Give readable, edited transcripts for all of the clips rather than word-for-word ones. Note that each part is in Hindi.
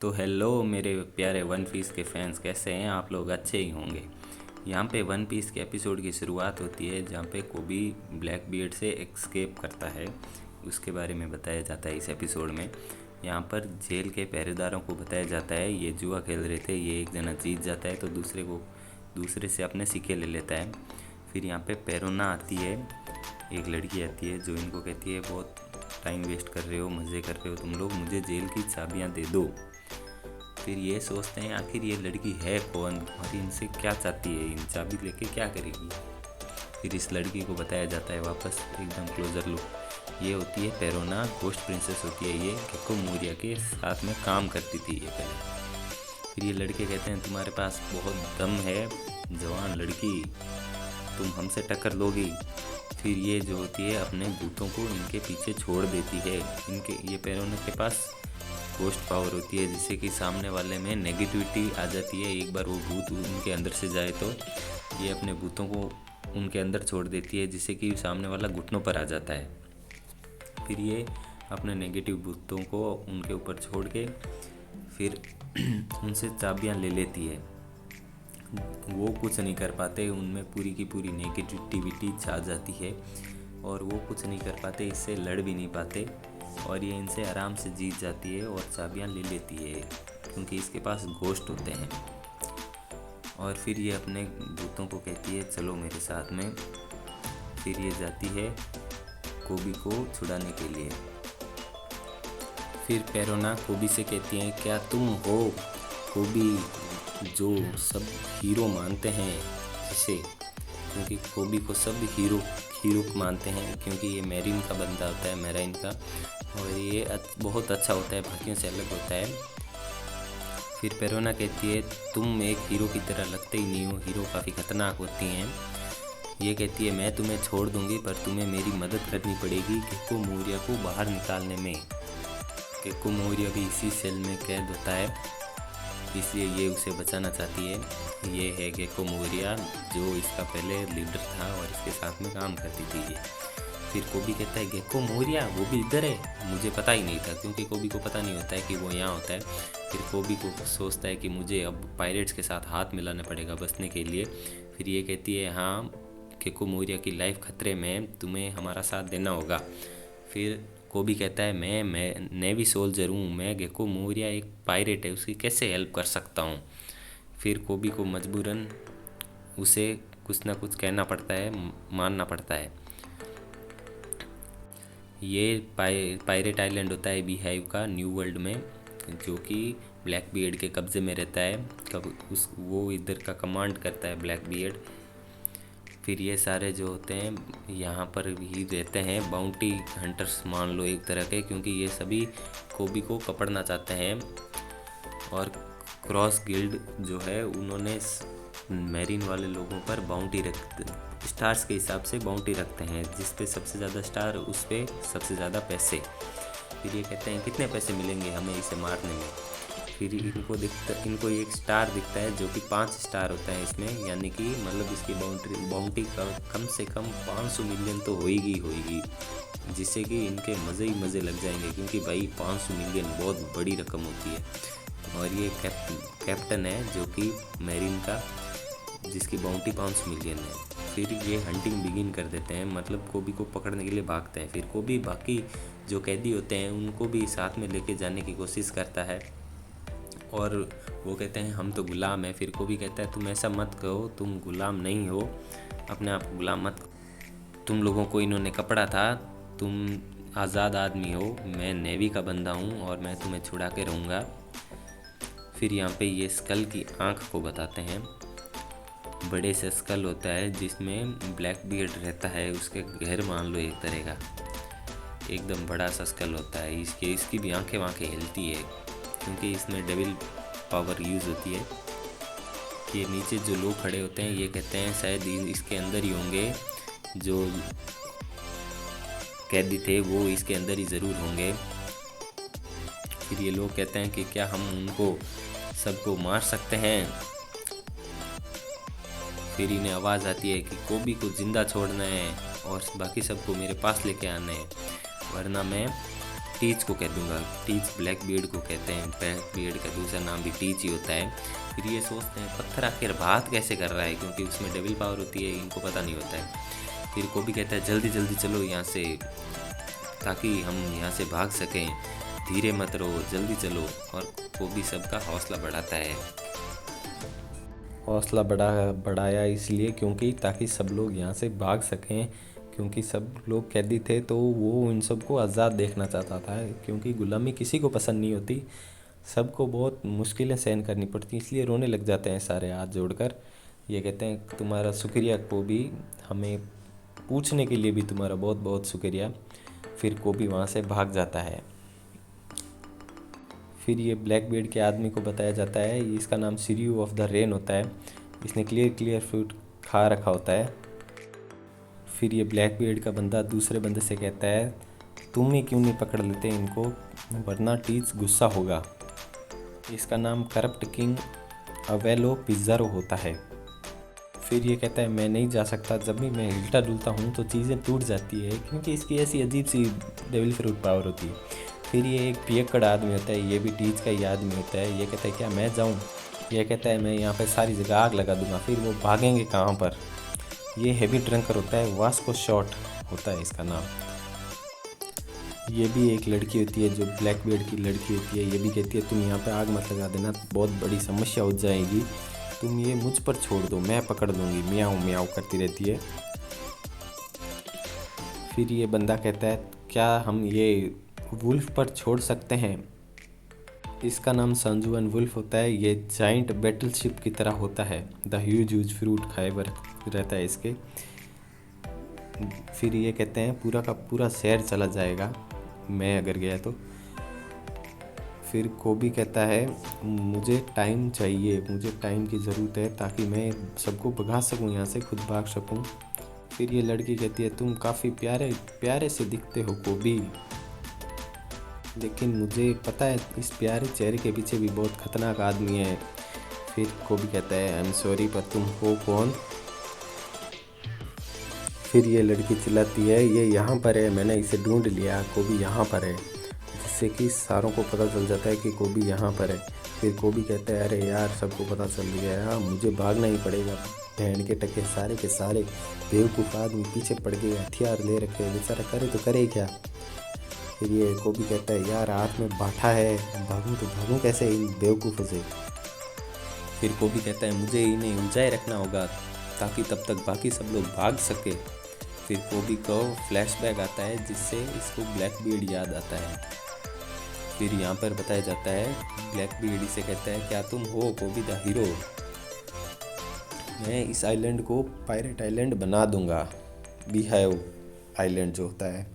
तो हेलो मेरे प्यारे वन पीस के फैंस, कैसे हैं आप लोग? अच्छे ही होंगे। यहाँ पे वन पीस के एपिसोड की शुरुआत होती है जहाँ पे कोबी ब्लैक बियर्ड से एस्केप करता है। उसके बारे में बताया जाता है इस एपिसोड में। यहाँ पर जेल के पहरेदारों को बताया जाता है ये जुआ खेल रहे थे, ये एक जना जीत जाता है तो दूसरे से अपने सिक्के ले लेता है। फिर यहाँ पे पेरोना आती है, एक लड़की आती है जो इनको कहती है बहुत टाइम वेस्ट कर रहे हो, मज़े कर रहे हो तुम लोग, मुझे जेल की चाबियाँ दे दो। फिर ये सोचते हैं आखिर ये लड़की है कौन और इनसे क्या चाहती है, इन चाबी लेके क्या करेगी। फिर इस लड़की को बताया जाता है वापस एकदम क्लोजर लुक, ये होती है पेरोना, गोस्ट प्रिंसेस होती है ये, केको मोरिया के साथ में काम करती थी ये पहले। फिर ये लड़के कहते हैं तुम्हारे पास बहुत दम है जवान लड़की, तुम हमसे टक्कर लोगी। फिर ये जो होती है अपने भूतों को इनके पीछे छोड़ देती है। ये पेरोना के पास गोस्ट पावर होती है जिससे कि सामने वाले में नेगेटिविटी आ जाती है। एक बार वो भूत उनके अंदर से जाए तो ये अपने भूतों को उनके अंदर छोड़ देती है जिससे कि सामने वाला घुटनों पर आ जाता है। फिर ये अपने नेगेटिव भूतों को उनके ऊपर छोड़ के फिर उनसे चाबियाँ ले लेती है। वो कुछ नहीं कर पाते, उनमें पूरी की पूरी नेगेटिविटी छा जाती है और वो कुछ नहीं कर पाते, इससे लड़ भी नहीं पाते और ये इनसे आराम से जीत जाती है और चाबियाँ ले लेती है क्योंकि इसके पास गोश्त होते हैं। और फिर ये अपने भूतों को कहती है चलो मेरे साथ में। फिर ये जाती है कोबी को छुड़ाने के लिए। फिर पेरोना कोबी से कहती है क्या तुम हो कोबी जो सब हीरो मानते हैं जिसे, क्योंकि कोबी को सब हीरो मानते हैं क्योंकि ये मैरीन का बंदा होता है, मैराइन का, और ये बहुत अच्छा होता है, बाकियों से अलग होता है। फिर पेरोना कहती है तुम एक हीरो की तरह लगते ही नहीं हो, हीरो काफ़ी ख़तरनाक होती हैं। ये कहती है मैं तुम्हें छोड़ दूंगी पर तुम्हें मेरी मदद करनी पड़ेगी केको मोरिया को बाहर निकालने में। केको मोरिया भी इसी सेल में कैद होता है इसलिए ये उसे बचाना चाहती है। ये है केको मोरिया जो इसका पहले लीडर था और इसके साथ में काम करती थी ये। फिर कोबी कहता है गेको मोरिया वो भी इधर है, मुझे पता ही नहीं था, क्योंकि कोबी को पता नहीं होता है कि वो यहाँ होता है। फिर कोबी को सोचता है कि मुझे अब पायरेट्स के साथ हाथ मिलाना पड़ेगा बचने के लिए। फिर ये कहती है हाँ गेको मोरिया की लाइफ खतरे में, तुम्हें हमारा साथ देना होगा। फिर कोबी कहता है मैं नेवी सोल्जर हूँ, मैं गेको मोरिया एक पायरेट है, उसकी कैसे हेल्प कर सकता हूँ। फिर कोबी को मजबूरन उसे कुछ ना कुछ कहना पड़ता है, मानना पड़ता है। ये पायरेट आइलैंड होता है बीहाइव का न्यू वर्ल्ड में, जो कि ब्लैक बियर्ड के कब्ज़े में रहता है। वो इधर का कमांड करता है ब्लैक बियर्ड। फिर ये सारे जो होते हैं यहाँ पर ही रहते हैं, बाउंटी हंटर्स मान लो एक तरह के, क्योंकि ये सभी कोबी को पकड़ना चाहते हैं। और क्रॉस गिल्ड जो है उन्होंने मैरीन वाले लोगों पर बाउंटी स्टार्स के हिसाब से बाउंटी रखते हैं, जिस पे सबसे ज़्यादा स्टार उस पे सबसे ज़्यादा पैसे। फिर ये कहते हैं कितने पैसे मिलेंगे हमें इसे मारने में। फिर इनको एक स्टार दिखता है जो कि 5 स्टार होता है इसमें, यानी कि मतलब इसकी बाउंटी का कम से कम 500 मिलियन तो होएगी, जिससे कि इनके मज़े ही मज़े लग जाएंगे, क्योंकि भाई 500 मिलियन बहुत बड़ी रकम होती है। और ये कैप्टन है जो कि मैरीन का, जिसकी बाउंटी 500 मिलियन है। फिर ये हंटिंग बिगिन कर देते हैं, मतलब कोबी को पकड़ने के लिए भागते हैं। फिर कोबी बाकी जो कैदी होते हैं उनको भी साथ में लेके जाने की कोशिश करता है और वो कहते हैं हम तो गुलाम हैं। फिर कोबी कहता है तुम ऐसा मत कहो, तुम गुलाम नहीं हो, अपने आप को गुलाम मत, तुम लोगों को इन्होंने कपड़ा था, तुम आज़ाद आदमी हो, मैं नेवी का बंदा हूँ और मैं तुम्हें छुड़ा के रहूँगा। फिर यहाँ पे ये स्कल की आँख को बताते हैं, बड़े से स्कल होता है जिसमें ब्लैक बियर्ड रहता है, उसके घर मान लो एक तरह का एकदम बड़ा सा स्कल होता है। इसकी भी आंखें हिलती है क्योंकि इसमें डेविल पावर यूज़ होती है। कि नीचे जो लोग खड़े होते हैं ये कहते हैं शायद इसके अंदर ही होंगे, जो कैदी थे वो इसके अंदर ही ज़रूर होंगे। फिर ये लोग कहते हैं कि क्या हम उनको सबको मार सकते हैं। फिर इन्हें आवाज़ आती है कि कोबी को ज़िंदा छोड़ना है और बाकी सबको मेरे पास लेके आना है, वरना मैं टीच को कह दूंगा। टीच ब्लैक बीयर्ड को कहते हैं, ब्लैक बीयर्ड का दूसरा नाम भी टीच ही होता है। फिर ये सोचते हैं पत्थर आखिर बात कैसे कर रहा है, क्योंकि उसमें डेविल पावर होती है, इनको पता नहीं होता है। फिर कोबी कहता है जल्दी जल्दी चलो यहाँ से, ताकि हम यहाँ से भाग सकें, धीरे मत रहो, जल्दी चलो। और कोबी सबका हौसला बढ़ाता है। हौसला बढ़ाया इसलिए क्योंकि ताकि सब लोग यहाँ से भाग सकें, क्योंकि सब लोग कैदी थे तो वो इन सबको आज़ाद देखना चाहता था, क्योंकि गुलामी किसी को पसंद नहीं होती, सबको बहुत मुश्किलें सहन करनी पड़ती, इसलिए रोने लग जाते हैं सारे हाथ जोड़कर। ये कहते हैं तुम्हारा शुक्रिया कोबी, हमें पूछने के लिए भी तुम्हारा बहुत बहुत शुक्रिया। फिर कोबी वहाँ से भाग जाता है। फिर ये ब्लैक बीयर्ड के आदमी को बताया जाता है, इसका नाम सीरियो ऑफ द रेन होता है, इसने क्लियर फ्रूट खा रखा होता है। फिर ये ब्लैक बीयर्ड का बंदा दूसरे बंदे से कहता है तुम ही क्यों नहीं पकड़ लेते इनको, वरना टीच गुस्सा होगा। इसका नाम करप्ट किंग अवेलो पिज़ारो होता है। फिर ये कहता है मैं नहीं जा सकता, जब भी मैं हिलता डुलता हूँ तो चीज़ें टूट जाती है, क्योंकि इसकी ऐसी अजीब सी डेविल फ्रूट पावर होती है। फिर ये एक पियक्कड़ आदमी होता है, ये भी टीच का ही आदमी होता है। ये कहता है क्या मैं जाऊँ, ये कहता है मैं यहाँ पे सारी जगह आग लगा दूंगा। फिर वो भागेंगे कहाँ पर। ये हेवी ड्रंकर होता है, वास्को शॉट होता है इसका नाम। ये भी एक लड़की होती है जो ब्लैक बीयर्ड की लड़की होती है, ये भी कहती है तुम यहाँ पे आग मत लगा देना, बहुत बड़ी समस्या हो जाएगी, तुम ये मुझ पर छोड़ दो, मैं पकड़ लूँगी। म्याऊं म्याऊं करती रहती है। फिर ये बंदा कहता है क्या हम ये वुल्फ पर छोड़ सकते हैं। इसका नाम संजुअन वुल्फ होता है, ये जाइंट बैटलशिप की तरह होता है, द ह्यूज फ्रूट खाए रहता है इसके। फिर ये कहते हैं पूरा का पूरा शहर चला जाएगा मैं अगर गया तो। फिर कोबी कहता है मुझे टाइम चाहिए, मुझे टाइम की ज़रूरत है ताकि मैं सबको भगा सकूं, यहाँ से खुद भाग सकूं। फिर ये लड़की कहती है तुम काफ़ी प्यारे प्यारे से दिखते हो कोबी, लेकिन मुझे पता है इस प्यारे चेहरे के पीछे भी बहुत ख़तरनाक आदमी है। फिर कोबी कहता है आई एम सॉरी, पर तुम हो कौन। फिर ये लड़की चिल्लाती है ये यहाँ पर है, मैंने इसे ढूंढ लिया, कोबी यहाँ पर है, जिससे कि सारों को पता चल जाता है कि कोबी यहाँ पर है। फिर कोबी कहता है अरे यार सबको पता चल गया है, मुझे भागना ही पड़ेगा। बहन के टके सारे के सारे बेवकूफ़ आदमी पीछे पड़ गए, हथियार ले रखे, बेचारा करे तो करे क्या। फिर ये कोबी कहता है यार हाथ में बाठा है, भागूं तो भागूं कैसे इन बेवकूफ़ों से। फिर कोबी कहता है मुझे इन्हें उलझाए रखना होगा ताकि तब तक बाकी सब लोग भाग सके। फिर कोबी को फ्लैशबैक आता है जिससे इसको ब्लैक बीयर्ड याद आता है। फिर यहाँ पर बताया जाता है ब्लैक बीयर्ड इसे कहता है क्या तुम हो कोबी द हीरो, मैं इस आइलैंड को पायरेट आइलैंड बना दूंगा, बीहाइव आइलैंड जो होता है,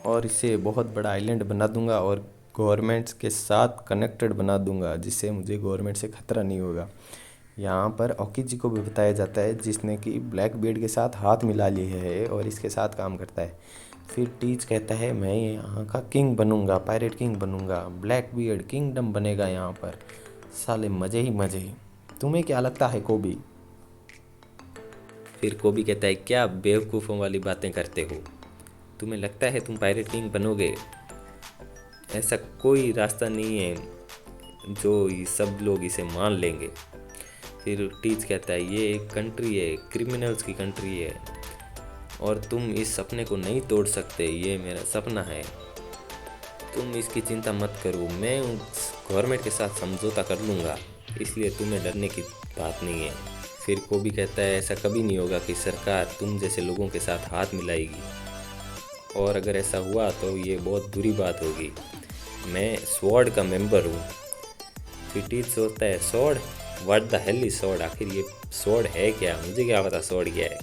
और इसे बहुत बड़ा आइलैंड बना दूंगा और गवर्नमेंट्स के साथ कनेक्टेड बना दूंगा, जिससे मुझे गवर्नमेंट से ख़तरा नहीं होगा। यहाँ पर ओकीजी को भी बताया जाता है जिसने कि ब्लैक बीयर्ड के साथ हाथ मिला लिया है और इसके साथ काम करता है। फिर टीच कहता है मैं यहाँ का किंग बनूंगा, पायरेट किंग बनूंगा, ब्लैक बीयर्ड किंगडम बनेगा यहाँ पर, साले मज़े ही मज़े। तुम्हें क्या लगता है कोबी। फिर कोबी कहता है क्या बेवकूफ़ों वाली बातें करते हो, तुम्हें लगता है तुम पायरेट किंग बनोगे, ऐसा कोई रास्ता नहीं है जो सब लोग इसे मान लेंगे। फिर टीच कहता है ये एक कंट्री है, क्रिमिनल्स की कंट्री है, और तुम इस सपने को नहीं तोड़ सकते, ये मेरा सपना है, तुम इसकी चिंता मत करो, मैं उस गवर्नमेंट के साथ समझौता कर लूँगा, इसलिए तुम्हें डरने की बात नहीं है। फिर कोबी कहता है ऐसा कभी नहीं होगा कि सरकार तुम जैसे लोगों के साथ हाथ मिलाएगी, और अगर ऐसा हुआ तो ये बहुत बुरी बात होगी, मैं स्वॉर्ड का मेंबर हूँ। फिर टीच सोचता है sword, what the hell is sword, आखिर ये स्वॉर्ड है क्या, मुझे क्या पता स्वॉर्ड क्या है।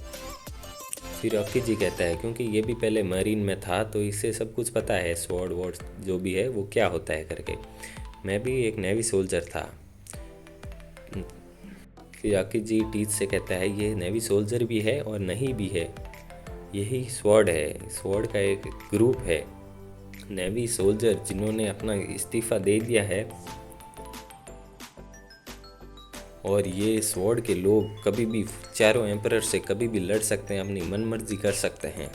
फिर ओकीजी कहता है क्योंकि ये भी पहले मरीन में था तो इससे सब कुछ पता है, स्वॉर्ड वॉर्ड जो भी है वो क्या होता है करके, मैं भी एक नेवी सोल्जर था। फिर ओकीजी टीच से कहता है ये नेवी सोल्जर भी है और नहीं भी है, यही स्वॉर्ड है, स्वॉर्ड का एक ग्रुप है नेवी सोल्जर जिन्होंने अपना इस्तीफ़ा दे दिया है, और ये स्वॉर्ड के लोग कभी भी चारों एम्परर से कभी भी लड़ सकते हैं, अपनी मनमर्जी कर सकते हैं।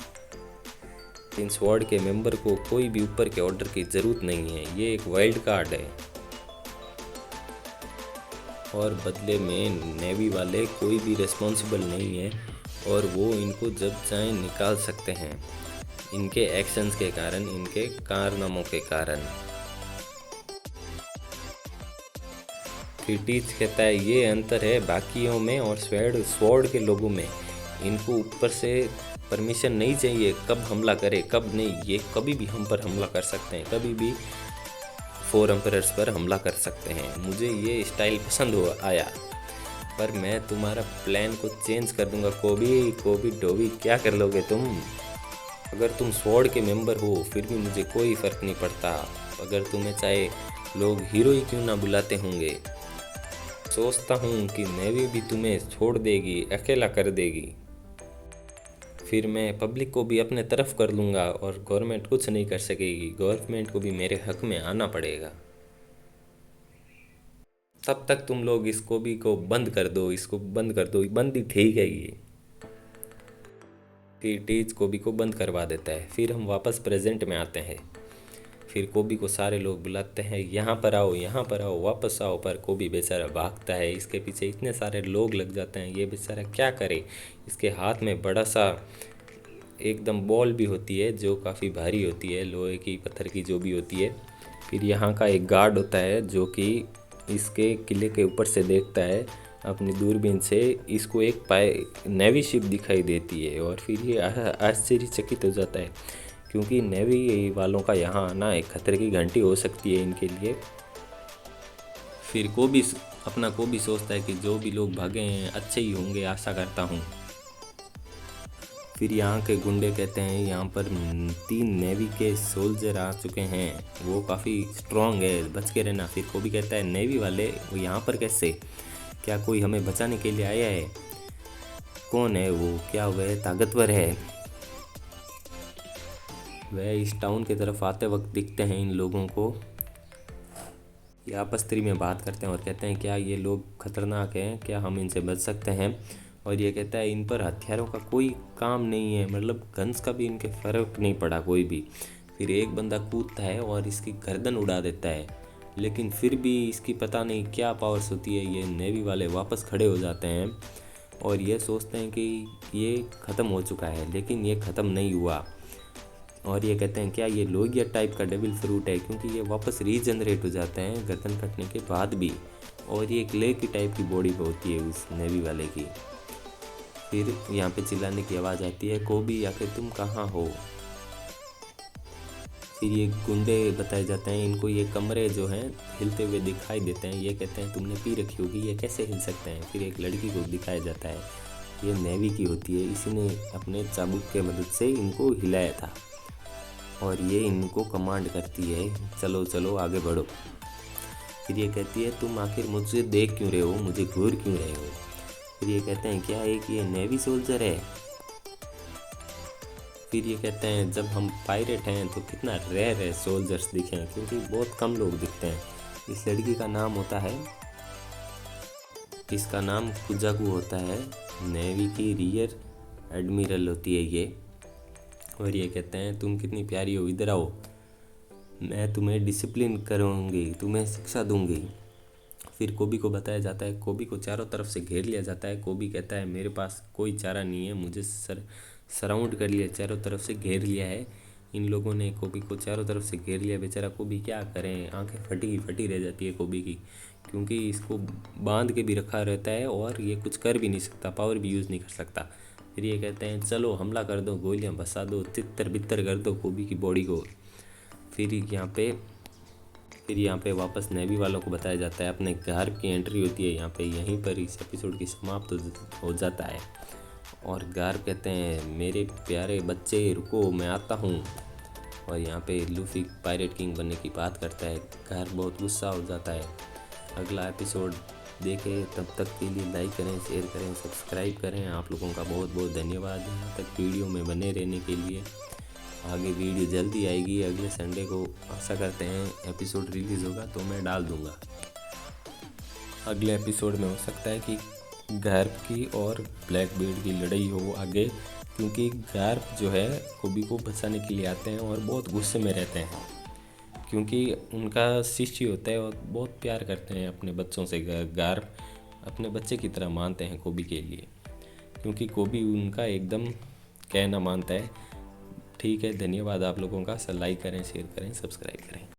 इन स्वॉर्ड के मेंबर को कोई भी ऊपर के ऑर्डर की ज़रूरत नहीं है, ये एक वाइल्ड कार्ड है। और बदले में नेवी वाले कोई भी रिस्पॉन्सिबल नहीं है और वो इनको जब चाहें निकाल सकते हैं, इनके एक्शंस के कारण, इनके कारनामों के कारण। फिर टीच कहता है ये अंतर है बाकियों में और स्वॉर्ड के लोगों में, इनको ऊपर से परमिशन नहीं चाहिए कब हमला करे कब नहीं, ये कभी भी हम पर हमला कर सकते हैं, कभी भी 4 एम्परर्स पर हमला कर सकते हैं। मुझे ये स्टाइल पसंद आया, पर मैं तुम्हारा प्लान को चेंज कर दूंगा। कोबी डोबी क्या कर लोगे तुम? अगर तुम स्वॉर्ड के मेंबर हो फिर भी मुझे कोई फ़र्क नहीं पड़ता, अगर तुम्हें चाहे लोग हीरो ही क्यों ना बुलाते होंगे। सोचता हूँ कि नेवी भी तुम्हें छोड़ देगी, अकेला कर देगी, फिर मैं पब्लिक को भी अपने तरफ कर लूँगा और गवर्नमेंट कुछ नहीं कर सकेगी, गवर्नमेंट को भी मेरे हक में आना पड़ेगा। तब तक तुम लोग इसको भी को बंद कर दो, इसको बंद कर दो, बंद ही ठीक है ये। फिर टीच कोबी को बंद करवा देता है। फिर हम वापस प्रेजेंट में आते हैं। फिर कोबी को सारे लोग बुलाते हैं, यहाँ पर आओ, यहाँ पर आओ, वापस आओ, पर कोबी बेचारा भागता है, इसके पीछे इतने सारे लोग लग जाते हैं, ये बेचारा क्या करे। इसके हाथ में बड़ा सा एकदम बॉल भी होती है जो काफ़ी भारी होती है, लोहे की पत्थर की जो भी होती है। फिर यहाँ का एक गार्ड होता है जो कि इसके किले के ऊपर से देखता है अपनी दूरबीन से, इसको एक नेवी शिप दिखाई देती है और फिर ये आश्चर्यचकित हो जाता है क्योंकि नेवी वालों का यहाँ आना एक खतरे की घंटी हो सकती है इनके लिए। फिर कोबी सोचता है कि जो भी लोग भागे हैं अच्छे ही होंगे, आशा करता हूँ। फिर यहाँ के गुंडे कहते हैं यहाँ पर 3 नेवी के सोल्जर आ चुके हैं, वो काफ़ी स्ट्रॉन्ग है, बच के रहना। फिर कोबी कहता है नेवी वाले वो यहाँ पर कैसे, क्या कोई हमें बचाने के लिए आया है? कौन है वो, क्या वह ताकतवर है? वह इस टाउन की तरफ आते वक्त दिखते हैं इन लोगों को। ये आपस में बात करते हैं और कहते हैं क्या ये लोग खतरनाक हैं, क्या हम इनसे बच सकते हैं? और ये कहता है इन पर हथियारों का कोई काम नहीं है, मतलब गन्स का भी इनके फ़र्क नहीं पड़ा कोई भी। फिर एक बंदा कूदता है और इसकी गर्दन उड़ा देता है, लेकिन फिर भी इसकी पता नहीं क्या पावर्स होती है, ये नेवी वाले वापस खड़े हो जाते हैं और ये सोचते हैं कि ये ख़त्म हो चुका है, लेकिन ये ख़त्म नहीं हुआ। और ये कहते हैं क्या ये लोगिया टाइप का डेविल फ्रूट है, क्योंकि ये वापस रीजनरेट हो जाते हैं गर्दन कटने के बाद भी, और ये एक ले की टाइप की बॉडी होती है उस नेवी वाले की। फिर यहाँ पे चिल्लाने की आवाज़ आती है, कोबी आखिर तुम कहाँ हो? फिर ये गुंडे बताए जाते हैं, इनको ये कमरे जो हैं हिलते हुए दिखाई देते हैं। ये कहते हैं तुमने पी रखी होगी, ये कैसे हिल सकते हैं? फिर एक लड़की को दिखाया जाता है, ये नेवी की होती है, इसी ने अपने चाबुक के मदद से इनको हिलाया था और ये इनको कमांड करती है चलो चलो आगे बढ़ो। फिर ये कहती है तुम आखिर मुझसे देख क्यों रहे हो, मुझे घूर क्यों रहे हो? फिर ये कहते हैं क्या एक ये नेवी सोल्जर है? फिर ये कहते हैं जब हम पायरेट हैं तो कितना रेयर है सोल्जर्स दिखें, क्योंकि बहुत कम लोग दिखते हैं। इस लड़की का नाम होता है, इसका नाम कुजाकू होता है, नेवी की रियर एडमिरल होती है ये। और ये कहते हैं तुम कितनी प्यारी हो, इधर आओ, मैं तुम्हें डिसिप्लिन करूँगी, तुम्हें शिक्षा दूँगी। फिर कोबी को बताया जाता है, कोबी को चारों तरफ से घेर लिया जाता है। कोबी कहता है मेरे पास कोई चारा नहीं है, मुझे सराउंड कर लिया, चारों तरफ से घेर लिया है। इन लोगों ने कोबी को चारों तरफ से घेर लिया, बेचारा कोबी क्या करें, आंखें फटी रह जाती है कोबी की, क्योंकि इसको बांध के भी रखा रहता है और ये कुछ कर भी नहीं सकता, पावर भी यूज़ नहीं कर सकता। फिर ये कहते हैं चलो हमला कर दो, गोलियां बसा दो, तितर बितर कर दो कोबी की बॉडी को। फिर यहाँ पे वापस नेवी वालों को बताया जाता है, अपने घर की एंट्री होती है यहाँ पे, यहीं पर इस एपिसोड की समाप्त हो जाता है। और गार कहते हैं मेरे प्यारे बच्चे रुको मैं आता हूँ, और यहाँ पे लूफी पायरेट किंग बनने की बात करता है। गार बहुत गुस्सा हो जाता है। अगला एपिसोड देखें, तब तक के लिए लाइक करें, शेयर करें, सब्सक्राइब करें। आप लोगों का बहुत बहुत धन्यवाद यहाँ तक वीडियो में बने रहने के लिए। आगे वीडियो जल्दी आएगी, अगले संडे को आशा करते हैं एपिसोड रिलीज़ होगा तो मैं डाल दूँगा। अगले एपिसोड में हो सकता है कि गार्प की और ब्लैकबीड की लड़ाई हो आगे, क्योंकि गार्प जो है कोबी को बचाने के लिए आते हैं और बहुत गुस्से में रहते हैं, क्योंकि उनका शिष्य होता है और बहुत प्यार करते हैं अपने बच्चों से। गार्प अपने बच्चे की तरह मानते हैं कोबी के लिए, क्योंकि कोबी उनका एकदम कहना मानता है। ठीक है, धन्यवाद आप लोगों का। लाइक करें, शेयर करें, सब्सक्राइब करें।